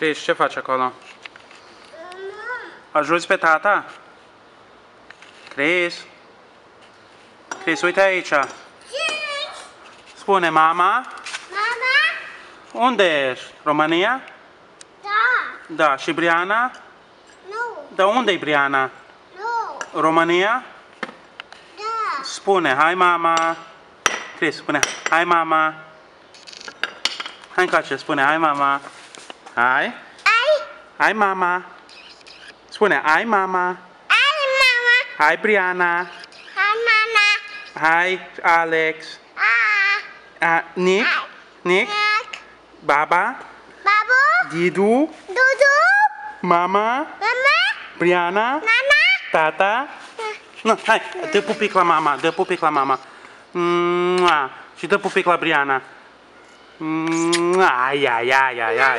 Chris, ce faci acolo? Ajuți pe tata? Chris? Chris, uite aici. Spune, mama? Mama? Unde ești? România? Da. Da. Și Briana? Nu. Da, unde-i Briana? Nu. România? Da. Spune, hai mama. Chris, spune, hai mama. Hai încoace, spune, hai mama. Hai. Ai. Hai mama. Spune, hai mama. Ai, mama. Hai Briana. Hai, mama. Hai Alex. Nick. Ai. Nick. Nick. Baba. Babu. Didu. Dudu. Mama. Mama. Briana. Nana. Tata. Nu, hai, dă pupic la mama, dă pupic la mama. Și dă pupic la Briana. Ai, ai, ai, ai, ai.